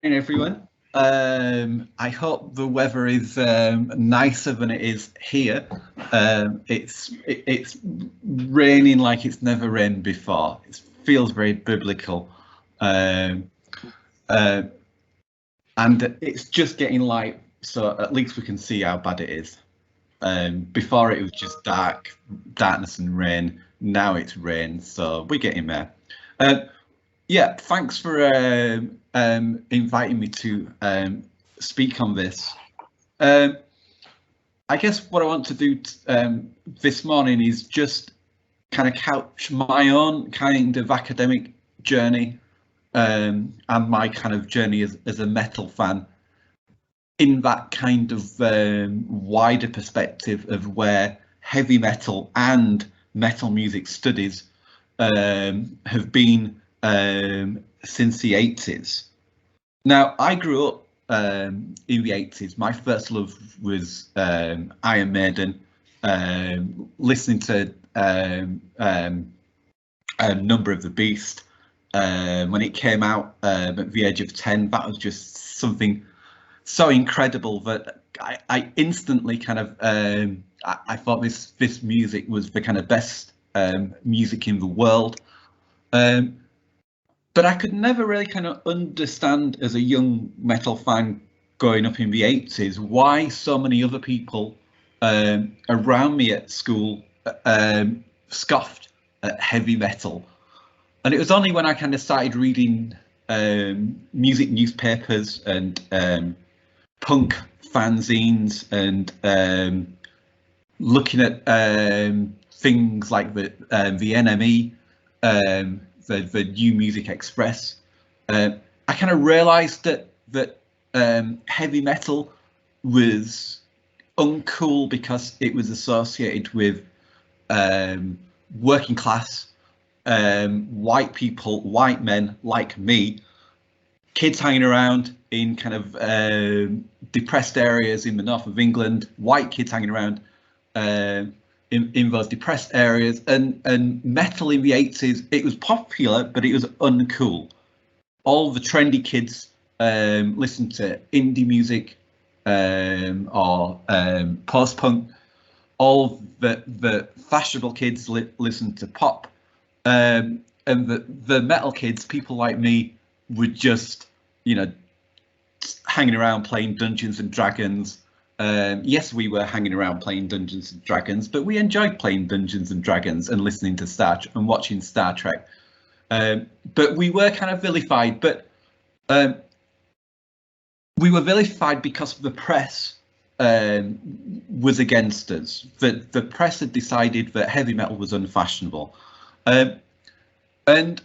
Hey everyone. I hope the weather is nicer than it is here. It's raining like it's never rained before. It feels very biblical, um, uh, and it's just getting light, so at least we can see how bad it is. Before it was just darkness and rain. Now it's rain, so we're getting there. Uh, Yeah, thanks for inviting me to speak on this. Um, I guess what I want to do this morning is just kind of couch my own kind of academic journey and my kind of journey as a metal fan in that kind of wider perspective of where heavy metal and metal music studies have been since the 80s. Now, I grew up in the 80s. My first love was Iron Maiden, listening to Number of the Beast. When it came out at the age of 10, that was just something so incredible that I instantly kind of I thought this music was the kind of best music in the world. But I could never really kind of understand as a young metal fan growing up in the 80s why so many other people around me at school scoffed at heavy metal. And it was only when I kind of started reading music newspapers and punk fanzines and looking at things like the NME, the New Music Express, I kind of realised that heavy metal was uncool because it was associated with working class white people, white men like me, kids hanging around in kind of depressed areas in the north of England, white kids hanging around in those depressed areas, and metal in the 80s, it was popular, but it was uncool. All the trendy kids listened to indie music or post-punk. All the fashionable kids listened to pop. And the metal kids, people like me, were just, hanging around playing Dungeons and Dragons. Yes, we were hanging around playing Dungeons and Dragons, but we enjoyed playing Dungeons and Dragons and listening to and watching Star Trek. But we were kind of vilified, but we were vilified because the press was against us. The press had decided that heavy metal was unfashionable. And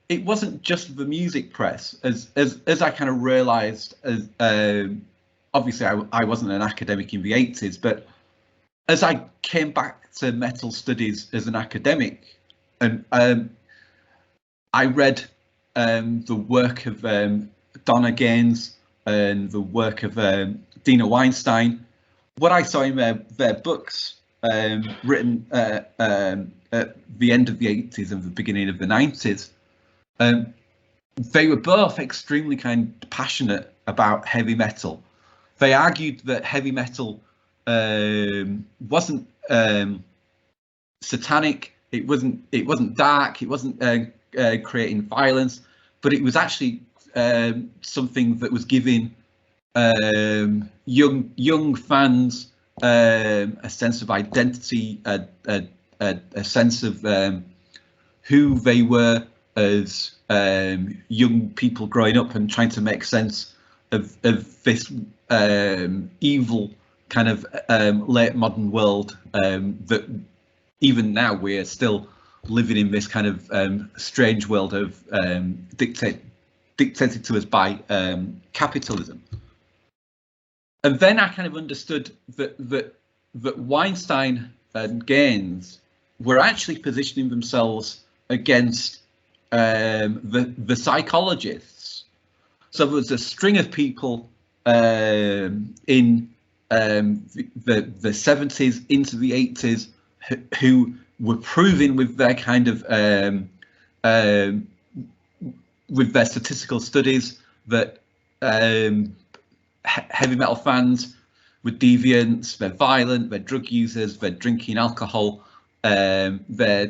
it wasn't just the music press, as I kind of realised. As obviously, I wasn't an academic in the 80s, but as I came back to metal studies as an academic, and I read the work of Donna Gaines and the work of Dina Weinstein. What I saw in their books written at the end of the 80s and the beginning of the 90s, they were both extremely kind of passionate about heavy metal. They argued that heavy metal wasn't satanic, it wasn't dark, it wasn't creating violence, but it was actually something that was giving young fans a sense of identity, a sense of who they were as young people growing up and trying to make sense of this evil kind of late modern world that even now we're still living in this kind of strange world of dictated to us by capitalism. And then I kind of understood that Weinstein and Gaines were actually positioning themselves against the psychologists. So there was a string of people in the 70s into the 80s who were proving with their kind of with their statistical studies that heavy metal fans were deviants, they're violent, they're drug users, they're drinking alcohol, they're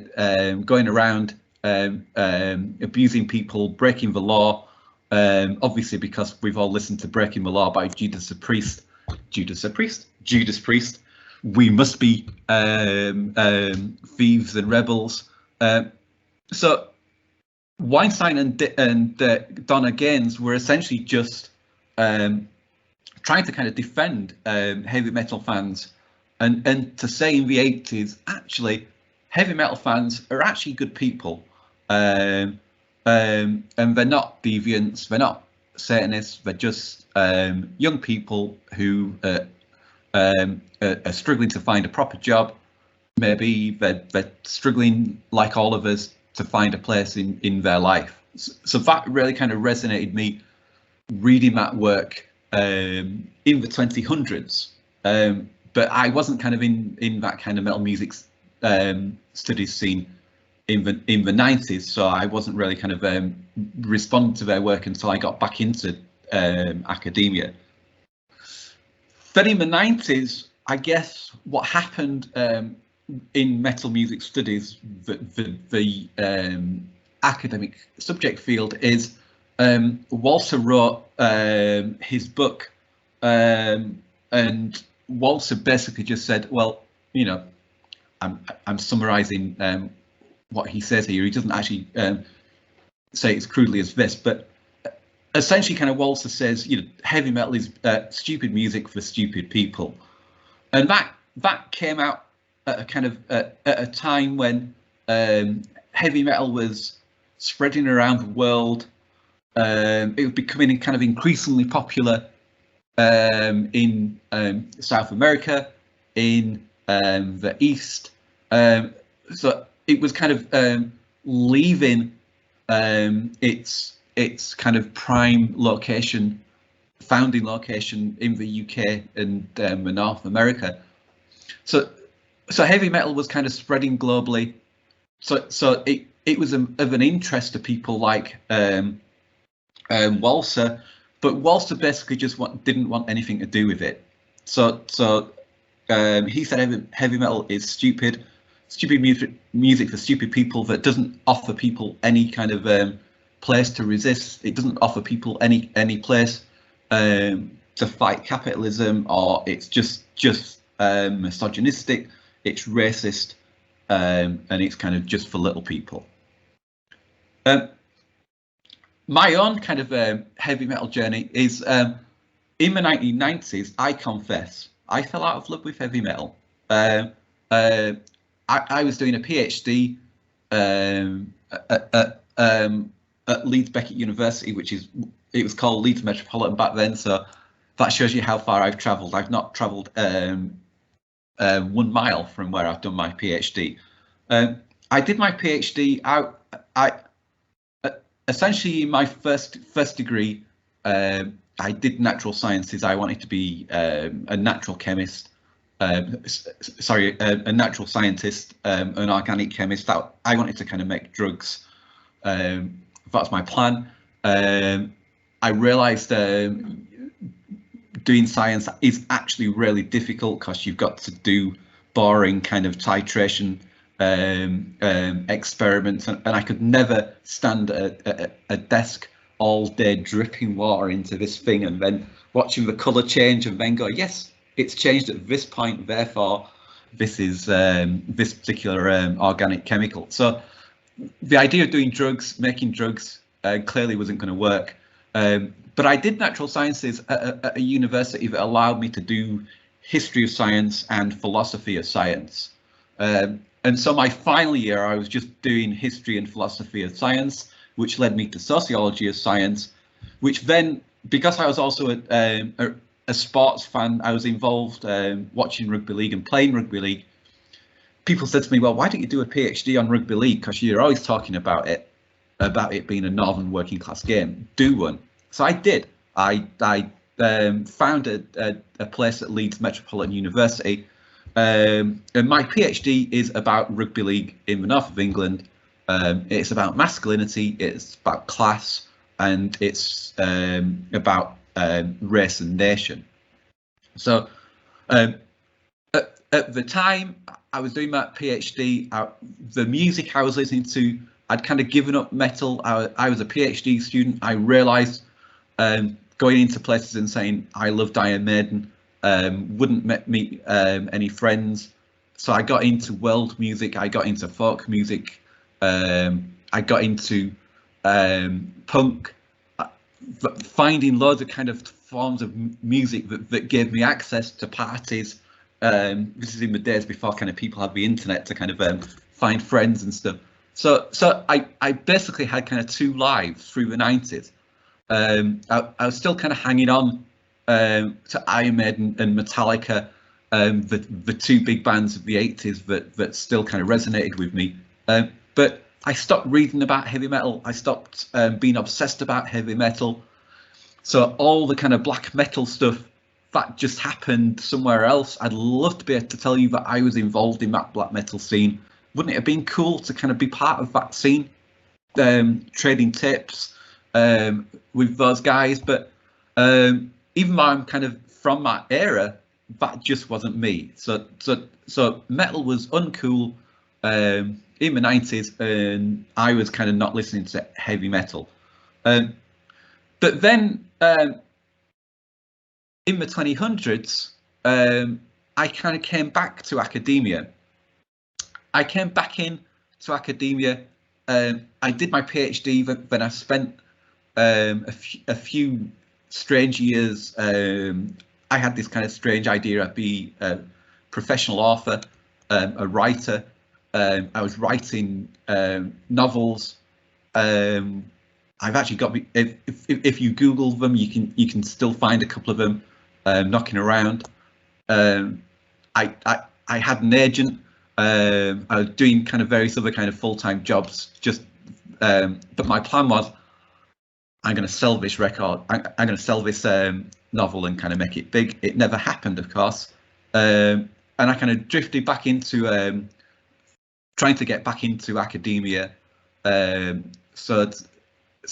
going around abusing people, breaking the law, obviously because we've all listened to Breaking the Law by Judas Priest. We must be thieves and rebels. So Weinstein and Donna Gaines were essentially just trying to kind of defend heavy metal fans and to say in the 80s, actually, heavy metal fans are actually good people. And they're not deviants, they're not Satanists, they're just young people who are struggling to find a proper job. Maybe they're struggling, like all of us, to find a place in their life. So that really kind of resonated me reading that work in the 2000s. But I wasn't kind of in that kind of metal music studies scene in the 90s, so I wasn't really kind of responding to their work until I got back into academia. Then in the 90s, I guess what happened in metal music studies, the academic subject field, is Walser wrote his book, and Walser basically just said, well, you know, I'm summarizing what he says here. He doesn't actually say it as crudely as this, but essentially kind of Walser says, you know, heavy metal is stupid music for stupid people. And that came out at a kind of at a time when heavy metal was spreading around the world. It was becoming kind of increasingly popular in South America, in the East. So it was kind of leaving its kind of prime location, founding location in the UK and North America. So heavy metal was kind of spreading globally. So it was of an interest to people like Walser, but Walser basically just didn't want anything to do with it. So he said heavy metal is stupid music for stupid people that doesn't offer people any kind of place to resist. It doesn't offer people any place to fight capitalism, or it's just misogynistic, it's racist, and it's kind of just for little people. My own kind of heavy metal journey is in the 1990s. I confess, I fell out of love with heavy metal. I was doing a PhD at Leeds Beckett University, it was called Leeds Metropolitan back then. So that shows you how far I've travelled. I've not travelled 1 mile from where I've done my PhD. I did my PhD out. Essentially, my first degree, I did natural sciences. I wanted to be a natural chemist. A natural scientist, an organic chemist. I wanted to kind of make drugs. That's my plan. I realised doing science is actually really difficult because you've got to do boring kind of titration experiments, and I could never stand at a desk all day dripping water into this thing and then watching the colour change and then go, yes, it's changed at this point, therefore this is this particular organic chemical. So the idea of doing drugs, making drugs, clearly wasn't going to work. But I did natural sciences at a university that allowed me to do history of science and philosophy of science. And so my final year, I was just doing history and philosophy of science, which led me to sociology of science, which then, because I was also a sports fan, I was involved watching rugby league and playing rugby league. People said to me, well, why don't you do a PhD on rugby league? Because you're always talking about it being a northern working class game. Do one. So I did. I found a place at Leeds Metropolitan University. And my PhD is about rugby league in the north of England. It's about masculinity, it's about class, and it's about race and nation. So at the time I was doing my PhD, the music I was listening to, I'd kind of given up metal. I was a PhD student. I realised going into places and saying I love Iron Maiden wouldn't meet any friends. So I got into world music. I got into folk music. I got into punk. Finding loads of kind of forms of music that gave me access to parties. This is in the days before kind of people had the internet to kind of find friends and stuff. So I basically had kind of two lives through the 90s. I was still kind of hanging on to Iron Maiden and Metallica, the two big bands of the 80s that still kind of resonated with me. But I stopped reading about heavy metal. I stopped being obsessed about heavy metal. So all the kind of black metal stuff that just happened somewhere else. I'd love to be able to tell you that I was involved in that black metal scene. Wouldn't it have been cool to kind of be part of that scene, trading tips with those guys? But even though I'm kind of from that era, that just wasn't me. So metal was uncool in the 90s, and I was kind of not listening to heavy metal. But then in the 2000s, I kind of came back to academia. I came back into academia. I did my PhD, then I spent a few strange years. I had this kind of strange idea I'd be a professional author, a writer. I was writing novels. I've actually got, if you Google them, you can still find a couple of them knocking around. I had an agent. I was doing kind of various other kind of full-time jobs. But my plan was, I'm going to sell this record. I'm going to sell this novel and kind of make it big. It never happened, of course. And I kind of drifted back into trying to get back into academia. So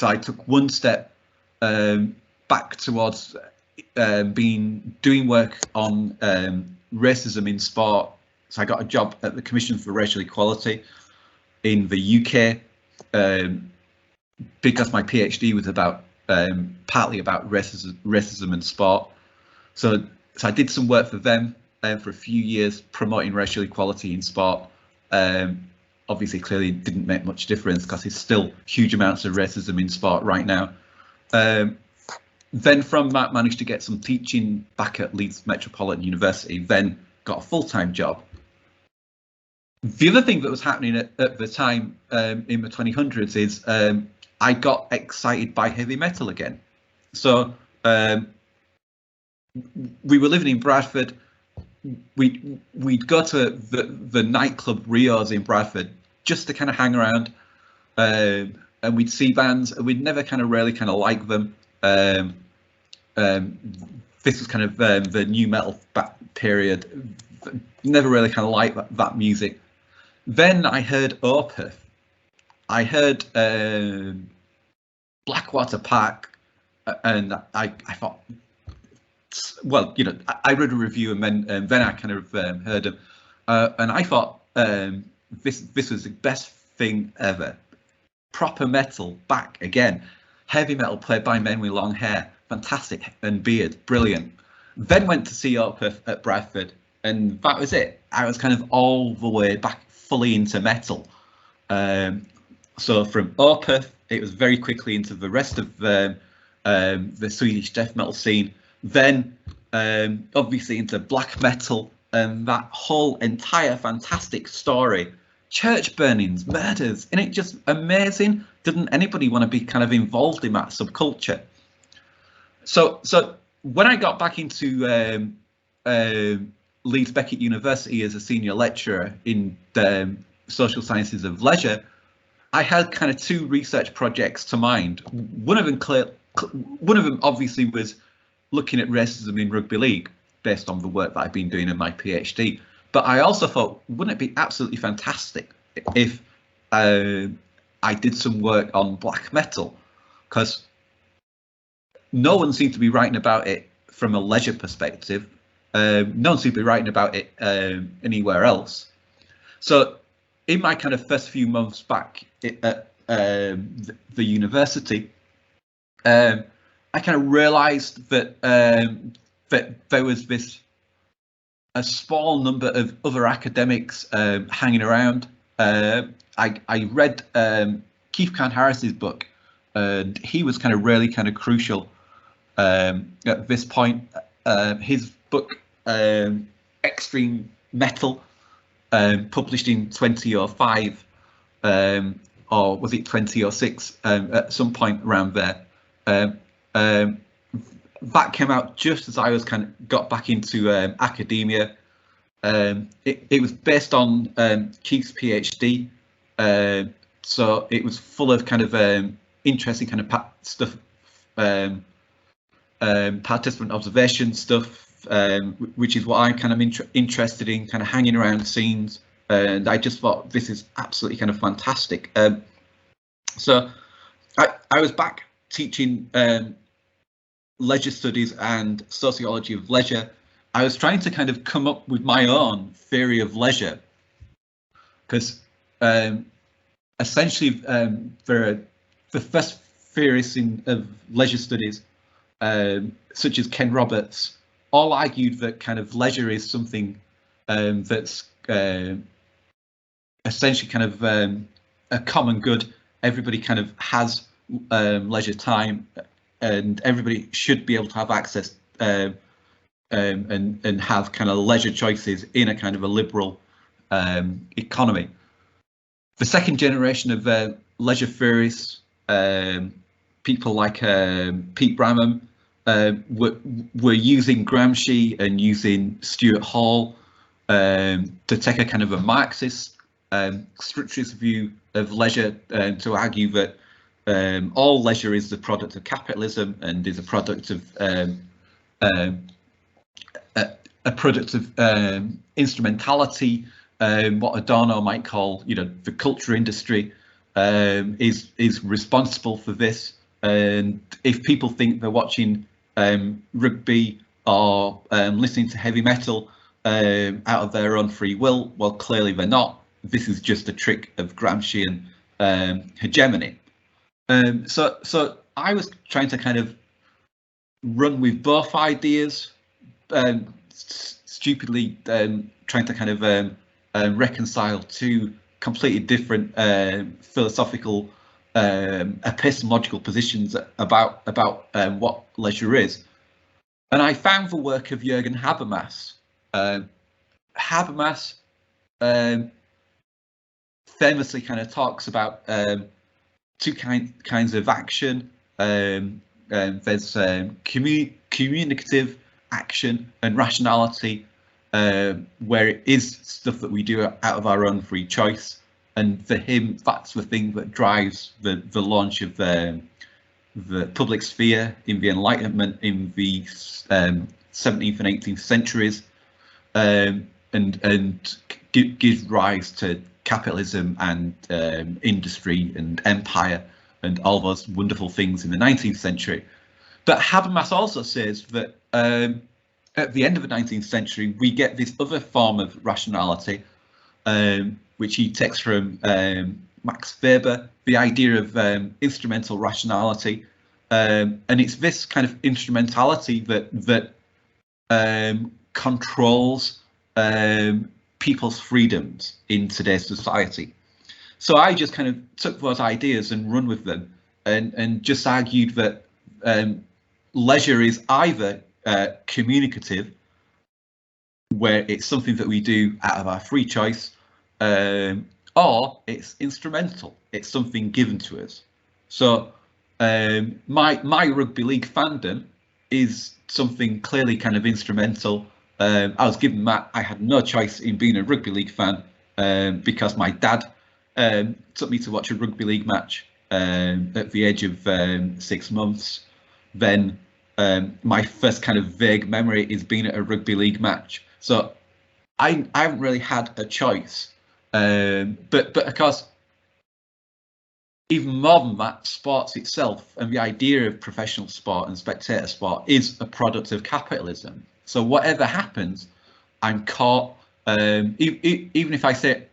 I took one step back towards doing work on racism in sport. So I got a job at the Commission for Racial Equality in the UK because my PhD was about partly about racism in sport. So I did some work for them for a few years promoting racial equality in sport. Obviously, clearly didn't make much difference because there's still huge amounts of racism in sport right now. Then from that, managed to get some teaching back at Leeds Metropolitan University, then got a full-time job. The other thing that was happening at the time in the 2000s is I got excited by heavy metal again. So we were living in Bradford. We'd go to the nightclub Rio's in Bradford just to kind of hang around, and we'd see bands, and we'd never kind of really kind of like them. This was kind of the new metal period. Never really kind of liked that music. Then I heard Opeth. I heard Blackwater Park, and I thought, well, you know, I read a review, and then I kind of heard them, and I thought this was the best thing ever. Proper metal back again. Heavy metal played by men with long hair, fantastic, and beard, brilliant. Then went to see Opeth at Bradford, and that was it. I was kind of all the way back fully into metal. So from Opeth, it was very quickly into the rest of the Swedish death metal scene. Then obviously into black metal, and that whole entire fantastic story. Church burnings, murders, isn't it just amazing? Didn't anybody want to be kind of involved in that subculture? So when I got back into Leeds Beckett University as a senior lecturer in the social sciences of leisure, I had kind of two research projects to mind. One of them obviously was looking at racism in rugby league based on the work that I've been doing in my PhD. But I also thought, wouldn't it be absolutely fantastic if I did some work on black metal? Because no one seemed to be writing about it from a leisure perspective. No one seemed to be writing about it anywhere else. So in my kind of first few months back at the university, I kind of realised that that there was a small number of other academics hanging around. I read Keith Harris's book, and he was kind of really kind of crucial at this point. His book, Extreme Metal, published in 2005, or was it 2006, at some point around there. That came out just as I was kind of got back into academia. It was based on Keith's PhD, so it was full of kind of interesting kind of stuff, participant observation stuff, which is what I'm kind of interested in, kind of hanging around scenes. And I just thought this is absolutely kind of fantastic. So I was back teaching leisure studies and sociology of leisure. I was trying to kind of come up with my own theory of leisure, because essentially the first theorists of leisure studies, such as Ken Roberts, all argued that kind of leisure is something that's essentially kind of a common good. Everybody kind of has leisure time, and everybody should be able to have access and have kind of leisure choices in a kind of a liberal economy. The second generation of leisure theorists, people like Pete Bramham, were using Gramsci and using Stuart Hall to take a kind of a Marxist structuralist view of leisure, to argue that all leisure is the product of capitalism and is a product of instrumentality. What Adorno might call, the culture industry is responsible for this. And if people think they're watching rugby or listening to heavy metal out of their own free will, well, clearly they're not. This is just a trick of Gramscian hegemony. So I was trying to kind of run with both ideas, stupidly trying to kind of reconcile two completely different philosophical epistemological positions about what leisure is. And I found the work of Jürgen Habermas. Habermas famously kind of talks about two kinds of action. There's communicative action and rationality, where it is stuff that we do out of our own free choice. And for him, that's the thing that drives the launch of the public sphere in the Enlightenment in the 17th and 18th centuries, and gives rise to capitalism and industry and empire and all those wonderful things in the 19th century. But Habermas also says that at the end of the 19th century, we get this other form of rationality, which he takes from Max Weber, the idea of instrumental rationality. And it's this kind of instrumentality that controls people's freedoms in today's society. So I just kind of took those ideas and run with them, and just argued that leisure is either communicative, where it's something that we do out of our free choice, or it's instrumental, it's something given to us. So my rugby league fandom is something clearly kind of instrumental. I was given that. I had no choice in being a rugby league fan, because my dad took me to watch a rugby league match at the age of 6 months. Then my first kind of vague memory is being at a rugby league match. So I haven't really had a choice. But of course, even more than that, sports itself and the idea of professional sport and spectator sport is a product of capitalism. So whatever happens, I'm caught. Even if I say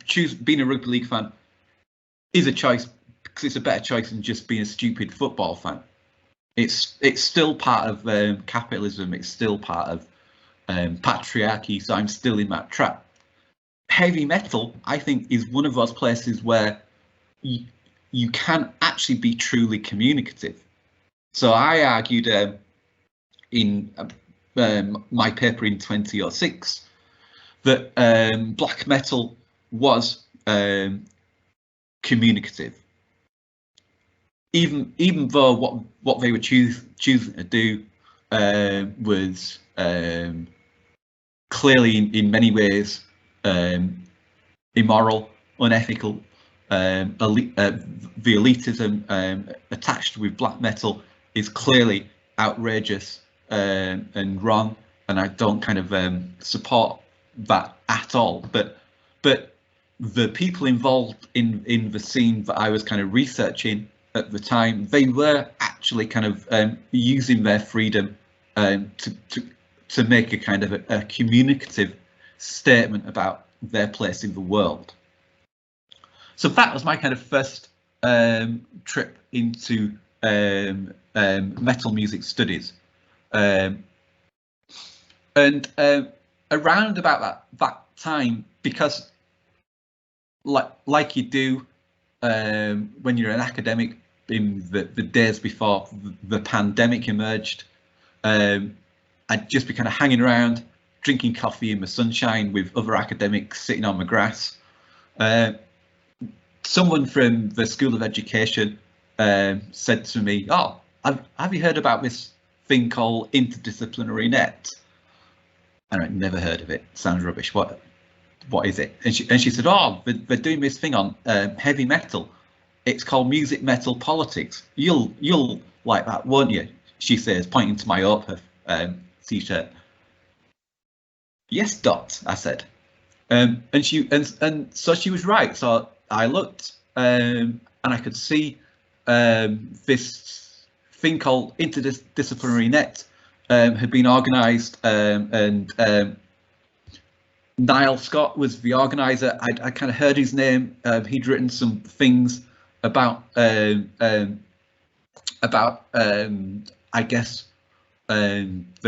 choose being a rugby league fan is a choice because it's a better choice than just being a stupid football fan. It's still part of capitalism. It's still part of patriarchy. So I'm still in that trap. Heavy metal, I think, is one of those places where you can actually be truly communicative. So I argued in my paper in 2006 that black metal was communicative, even though what they were choosing to do was clearly in many ways immoral, unethical. The elitism attached with black metal is clearly outrageous and wrong, and I don't kind of support that at all. But the people involved in the scene that I was kind of researching at the time, they were actually kind of using their freedom to make a kind of a communicative statement about their place in the world. So that was my kind of first trip into metal music studies, and around about that time, because like you do when you're an academic in the days before the pandemic emerged, I'd just be kind of hanging around, drinking coffee in the sunshine with other academics sitting on the grass. Someone from the School of Education said to me, "Oh, have you heard about this thing called interdisciplinary net?" And I'd never heard of it. Sounds rubbish. What is it? And she said, "Oh, they're doing this thing on heavy metal. It's called music metal politics. You'll like that, won't you?" She says, pointing to my Opeth t-shirt. "Yes, Dot," I said. And so she was right. So I looked and I could see this thing called interdisciplinary net had been organised, and Niall Scott was the organiser. I kind of heard his name. He'd written some things about I guess the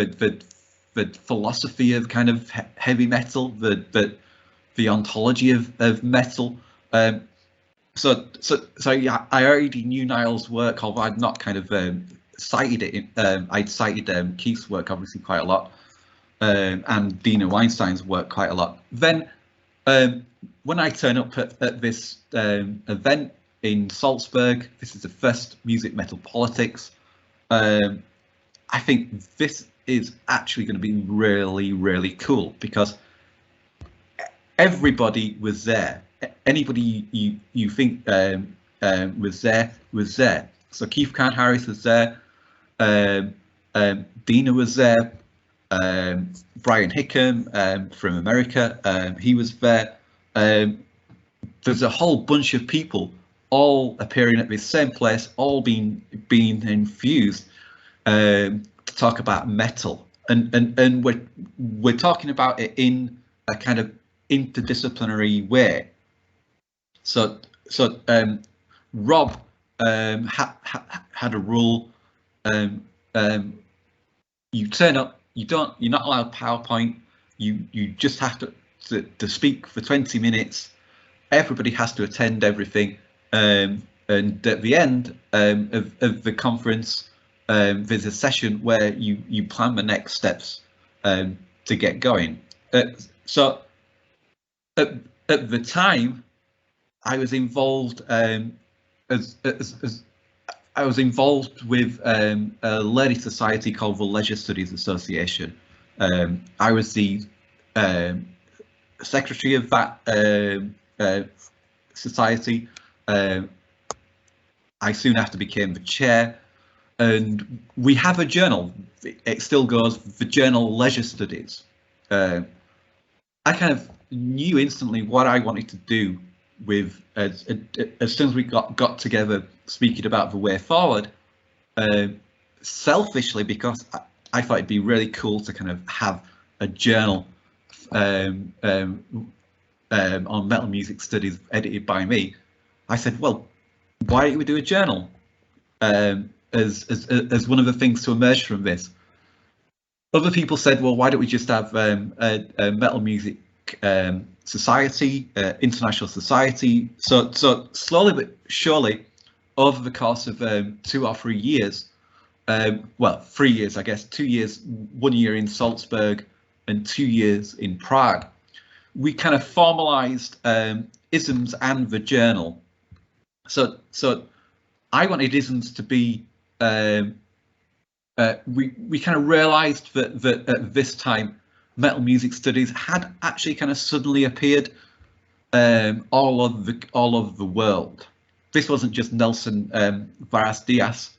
philosophy of kind of heavy metal, the ontology of metal. So yeah, I already knew Niall's work, although I'd not kind of cited it. I'd cited Keith's work obviously quite a lot, and Dina Weinstein's work quite a lot. Then when I turn up at this event in Salzburg, this is the first Music Metal Politics. I think this is actually going to be really, really cool because everybody was there. Anybody you think was there. So Keith Harris was there. Dina was there. Brian Hickam from America, he was there. There's a whole bunch of people all appearing at this same place, all being infused to talk about metal, and we're talking about it in a kind of interdisciplinary way. So Rob had a rule. You turn up. You're not allowed PowerPoint. You just have to speak for 20 minutes. Everybody has to attend everything. And at the end of the conference, there's a session where you plan the next steps to get going. So at the time, I was involved I was involved with a lady society called the Leisure Studies Association. I was the secretary of that society. I soon after became the chair, and we have a journal. It still goes, the journal Leisure Studies. I kind of knew instantly what I wanted to do with as soon as we got together speaking about the way forward, selfishly, because I thought it'd be really cool to kind of have a journal on metal music studies edited by me. I said, well, why don't we do a journal as one of the things to emerge from this? Other people said, well, why don't we just have a metal music society, international society? So slowly but surely, over the course of 2 or 3 years, well, 3 years, I guess, 2 years, 1 year in Salzburg and 2 years in Prague, we kind of formalized ISMS and the journal. So I wanted ISMS to be, we kind of realized that at this time, metal music studies had actually kind of suddenly appeared all over the world. This wasn't just Nelson Varas Diaz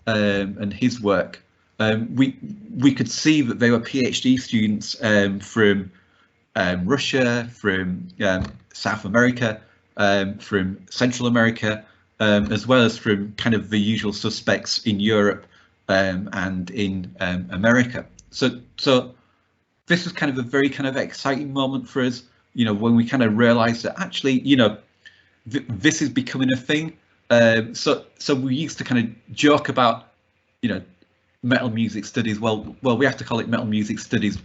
and his work. We could see that there were PhD students from Russia, from South America, from Central America, as well as from kind of the usual suspects in Europe and in America. So this was kind of a very kind of exciting moment for us, you know, when we kind of realized that actually, you know, this is becoming a thing. So we used to kind of joke about, you know, metal music studies. Well, we have to call it metal music studies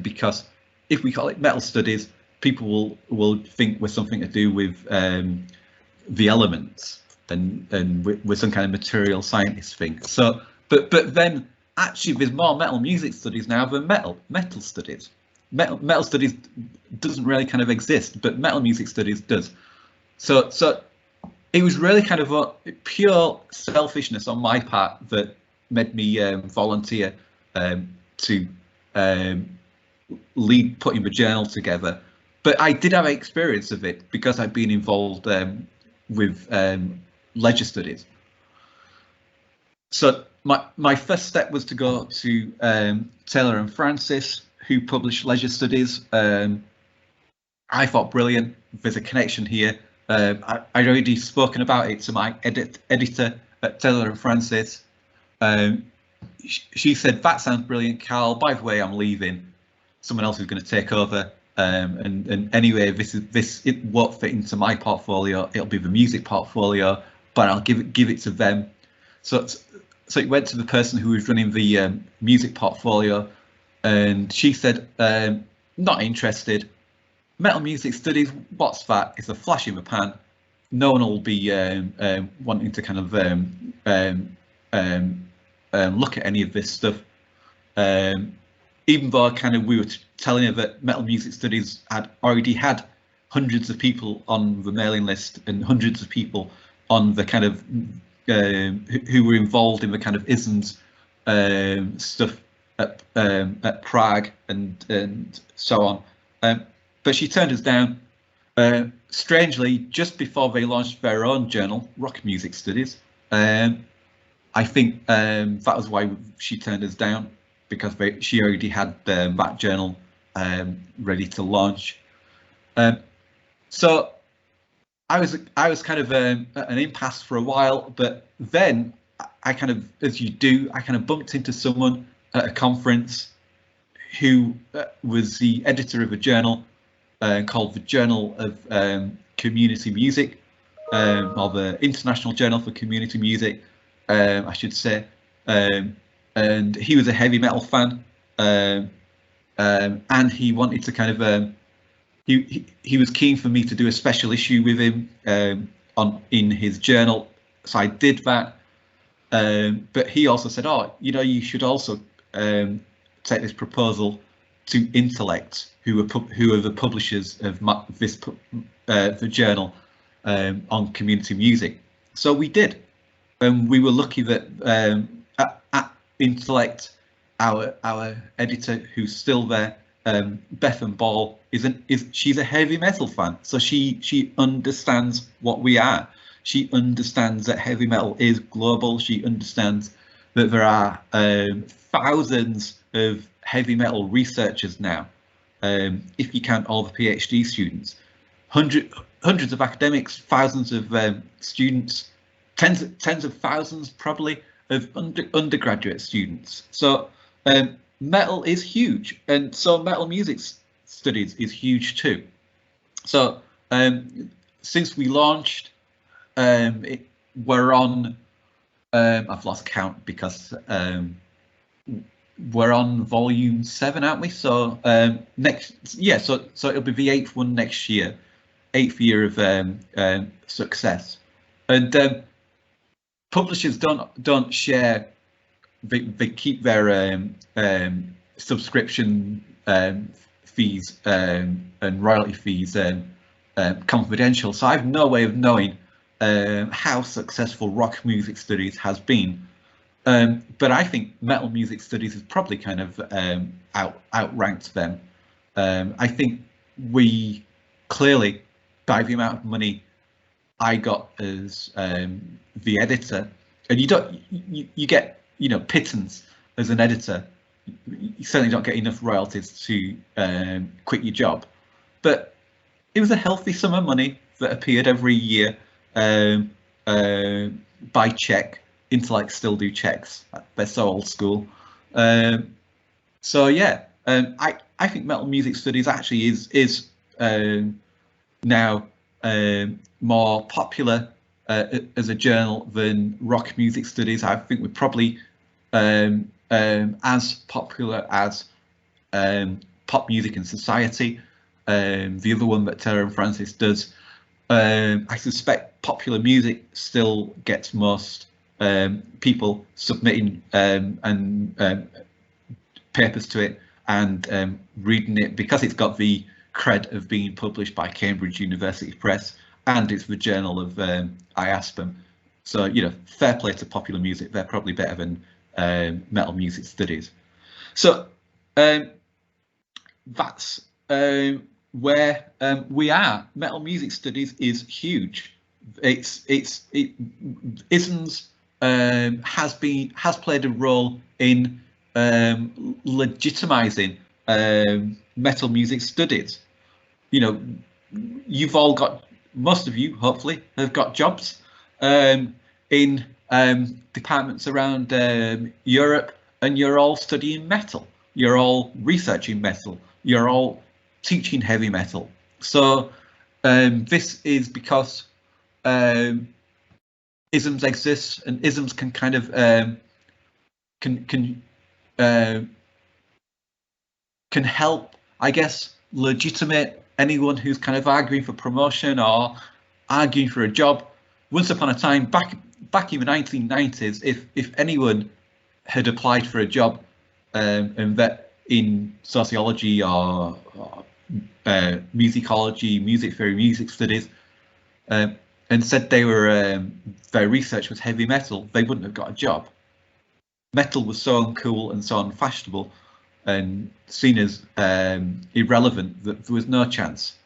because if we call it metal studies, people will think we're something to do with the elements and with some kind of material scientist thing. So, but then actually there's more metal music studies now than metal studies. Metal studies doesn't really kind of exist, but metal music studies does. So it was really kind of a pure selfishness on my part that made me volunteer to lead putting the journal together. But I did have experience of it because I'd been involved with leisure studies. So my first step was to go to Taylor and Francis, who published leisure studies. I thought, brilliant, there's a connection here. I'd already spoken about it to my editor at Taylor and Francis. She said, that sounds brilliant, Karl. By the way, I'm leaving. Someone else is going to take over. And anyway, it won't fit into my portfolio. It'll be the music portfolio, but I'll give it to them. So it went to the person who was running the music portfolio, and she said, not interested. Metal music studies, what's that? It's a flash in the pan. No one will be wanting to kind of look at any of this stuff. Even though kind of we were telling her that metal music studies had already had hundreds of people on the mailing list and hundreds of people on the kind of who were involved in the kind of ISMS stuff at Prague and so on. But she turned us down. Strangely, just before they launched their own journal, Rock Music Studies. I think that was why she turned us down, because she already had that journal ready to launch. So I was kind of an impasse for a while, but then I kind of, as you do, I kind of bumped into someone at a conference who was the editor of a journal called the Journal of Community Music, or the International Journal for Community Music, I should say. And he was a heavy metal fan, and he wanted to kind of he was keen for me to do a special issue with him in his journal, so I did that. But he also said, oh, you know, you should also take this proposal to Intellect, who are the publishers of the journal on community music. So we did, and we were lucky that at Intellect, our editor, who's still there, Bethan Ball, she's a heavy metal fan, so she understands what we are. She understands that heavy metal is global. She understands that there are thousands of heavy metal researchers now, if you count all the PhD students, hundreds hundreds of academics, thousands of students, tens of thousands probably of undergraduate students. So metal is huge, and so metal music studies is huge too. So since we launched, we're on, I've lost count because we're on volume 7, aren't we? So so it'll be the 8th one next year, 8th year of success. And publishers don't share. They keep their subscription fees and royalty fees confidential. So I've no way of knowing how successful rock music studies has been. But I think metal music studies has probably kind of outranked them. I think we clearly, by the amount of money I got as the editor, and you get pittance as an editor. You certainly don't get enough royalties to quit your job, but it was a healthy sum of money that appeared every year by check. Intellect still do checks. They're so old school. So yeah, I think metal music studies actually is now more popular as a journal than rock music studies. I think we're probably as popular as Pop Music and Society, the other one that Taylor and Francis does. I suspect popular music still gets most people submitting papers to it and reading it, because it's got the cred of being published by Cambridge University Press, and it's the journal of IASPM. So fair play to popular music. They're probably better than metal music studies. So that's where we are. Metal music studies is huge. ISMS has played a role in legitimizing metal music studies. You've all got, most of you hopefully have got jobs in departments around Europe, and you're all studying metal, you're all researching metal, you're all teaching heavy metal. So this is because ISMS exists, and ISMS can kind of can help, I guess, legitimate anyone who's kind of arguing for promotion or arguing for a job. Once upon a time, back in the 1990s, if anyone had applied for a job and that in sociology or musicology, music theory, music studies, and said they were their research was heavy metal, they wouldn't have got a job. Metal was so uncool and so unfashionable and seen as irrelevant that there was no chance.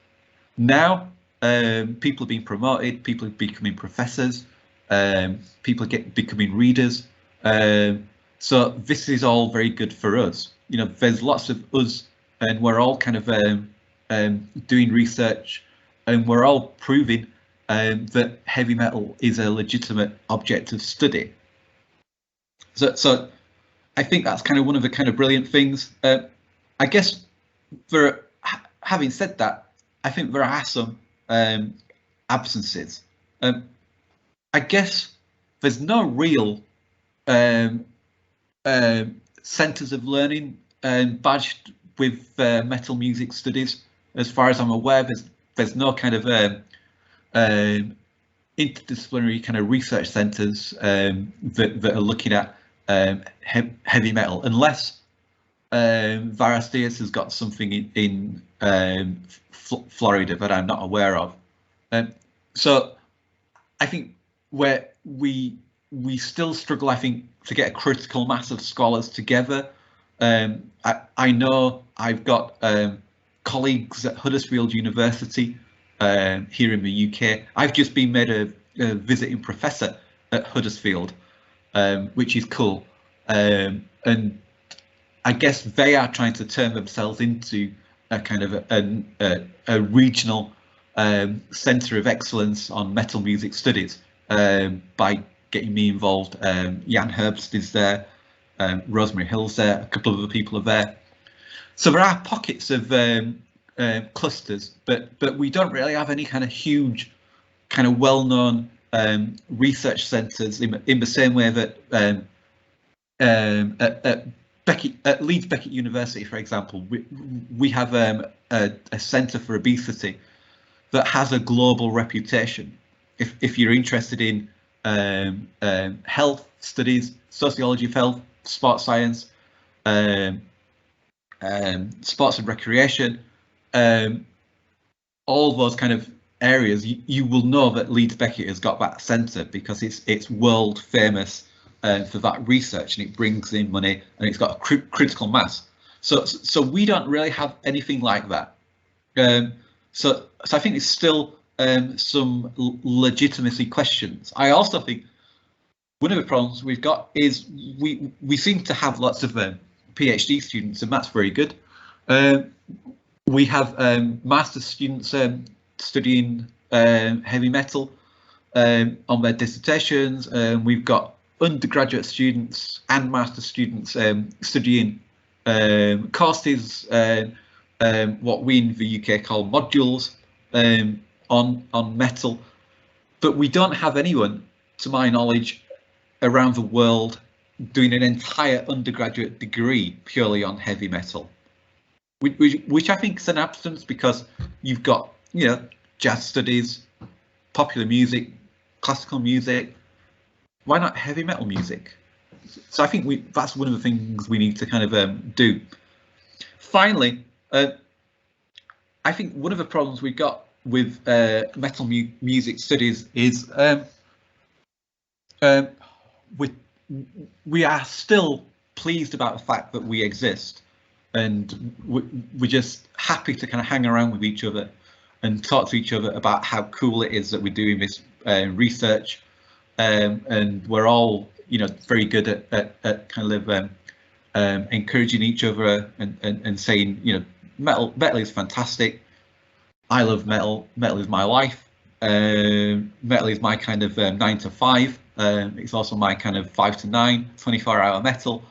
Now people are being promoted, people are becoming professors, people becoming readers. So this is all very good for us. There's lots of us, and we're all kind of doing research, and we're all proving that heavy metal is a legitimate object of study. So I think that's kind of one of the kind of brilliant things. I guess, having said that, I think there are some absences. I guess there's no real centres of learning badged with metal music studies. As far as I'm aware, there's no kind of interdisciplinary kind of research centres that are looking at heavy metal, unless Varastias has got something in Florida that I'm not aware of. So I think where we still struggle, I think, to get a critical mass of scholars together. I know I've got colleagues at Huddersfield University here in the UK. I've just been made a visiting professor at Huddersfield, which is cool. And I guess they are trying to turn themselves into a kind of a regional Centre of Excellence on Metal Music Studies by getting me involved. Jan Herbst is there, Rosemary Hill's there, a couple of other people are there. So there are pockets of clusters, but we don't really have any kind of huge, kind of well-known research centres in the same way that at Leeds Beckett University, for example, we have a centre for obesity that has a global reputation. If you're interested in health studies, sociology of health, sports science, sports and recreation, all those kind of areas, you will know that Leeds Beckett has got that centre because it's world famous for that research, and it brings in money, and it's got a critical mass. So we don't really have anything like that. So I think it's still some legitimacy questions. I also think one of the problems we've got is we seem to have lots of PhD students, and that's very good. We have master's students studying heavy metal on their dissertations. We've got undergraduate students and master's students studying courses, what we in the UK call modules on metal, but we don't have anyone, to my knowledge, around the world doing an entire undergraduate degree purely on heavy metal, which I think is an absence, because you've got, you know, jazz studies, popular music, classical music. Why not heavy metal music? So I think that's one of the things we need to kind of do. Finally, I think one of the problems we've got with metal music studies is we are still pleased about the fact that we exist, and we're just happy to kind of hang around with each other and talk to each other about how cool it is that we're doing this research, and we're all, you know, very good at kind of encouraging each other and saying, you know, metal is fantastic. I love metal. Metal is my life. Metal is my kind of 9 to 5. It's also my kind of 5 to 9, 24-hour metal.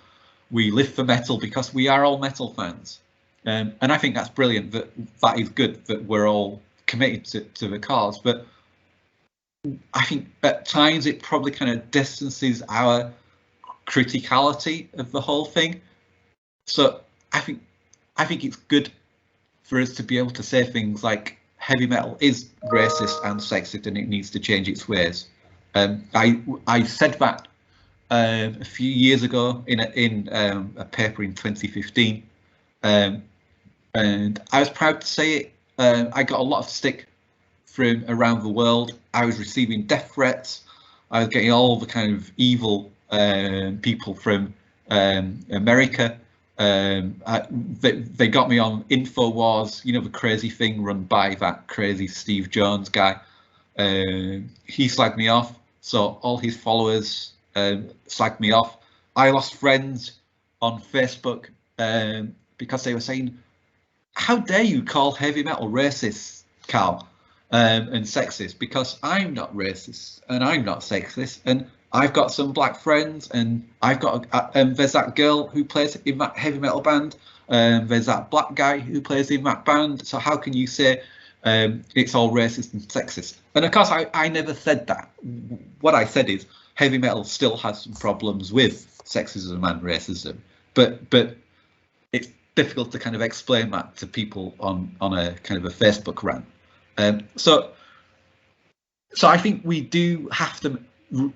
We live for metal because we are all metal fans. And I think that's brilliant, that is good that we're all committed to the cause. But I think at times it probably kind of distances our criticality of the whole thing. So I think it's good for us to be able to say things like heavy metal is racist and sexist, and it needs to change its ways. I said that a few years ago in a paper in 2015, and I was proud to say it. I got a lot of stick from around the world. I was receiving death threats. I was getting all the kind of evil people from America. They got me on InfoWars, you know, the crazy thing run by that crazy Steve Jones guy. He slagged me off, so all his followers slagged me off. I lost friends on Facebook because they were saying, how dare you call heavy metal racist, Karl, and sexist? Because I'm not racist and I'm not sexist, and I've got some black friends, and I've got there's that girl who plays in that heavy metal band, there's that black guy who plays in that band, so how can you say it's all racist and sexist? And of course I never said that. What I said is heavy metal still has some problems with sexism and racism, but it's difficult to kind of explain that to people on a kind of a Facebook rant. So I think we do have to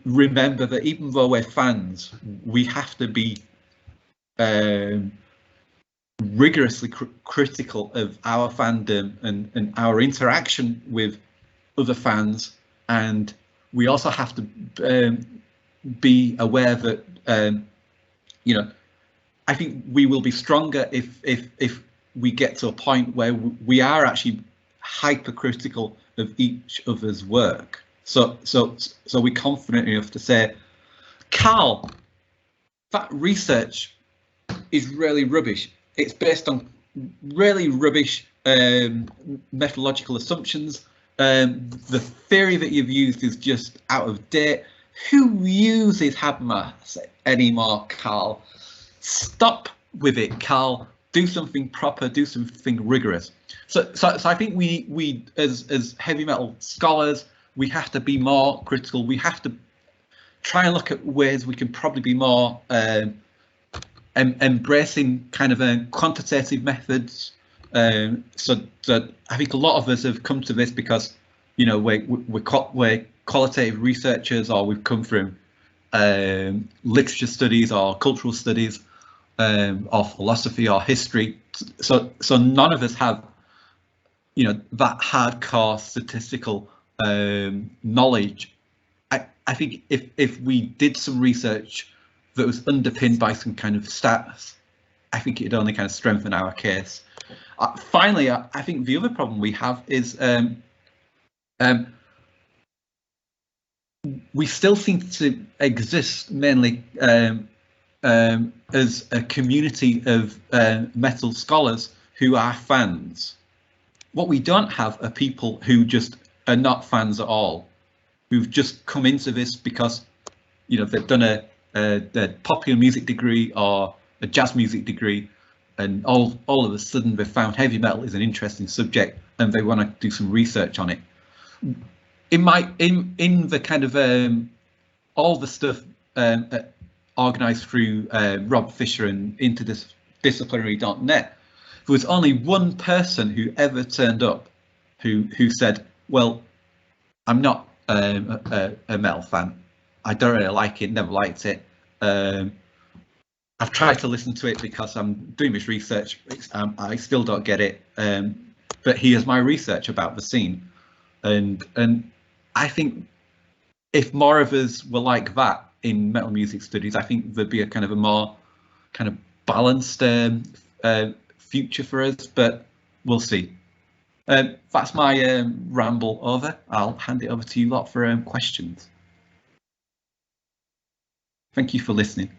remember that even though we're fans, we have to be rigorously critical of our fandom and our interaction with other fans, and we also have to be aware that you know, I think we will be stronger if we get to a point where we are actually hypercritical of each other's work. So we're confident enough to say, Karl, that research is really rubbish. It's based on really rubbish methodological assumptions. the theory that you've used is just out of date. Who uses Habermas anymore, Karl? Stop with it, Karl. Do something proper, do something rigorous. So I think we as heavy metal scholars, we have to be more critical. We have to try and look at ways we can probably be more embracing kind of quantitative methods. So that I think a lot of us have come to this because, you know, we're qualitative researchers, or we've come from literature studies or cultural studies, or philosophy or history. So none of us have, you know, that hardcore statistical knowledge. I think if we did some research that was underpinned by some kind of stats, I think it'd only kind of strengthen our case. Finally, I think the other problem we have is we still seem to exist mainly as a community of metal scholars who are fans. What we don't have are people who just are not fans at all, who've just come into this because, you know, they've done a popular music degree or a jazz music degree, and all of a sudden they've found heavy metal is an interesting subject and they want to do some research on it. In the kind of all the stuff organised through Rob Fisher and interdisciplinary.net, there was only one person who ever turned up who said, well, I'm not a metal fan. I don't really like it, never liked it. I've tried to listen to it because I'm doing this research. I still don't get it. But here's my research about the scene. And I think if more of us were like that in metal music studies, I think there'd be a kind of a more kind of balanced future for us, but we'll see. That's my ramble over. I'll hand it over to you lot for questions. Thank you for listening.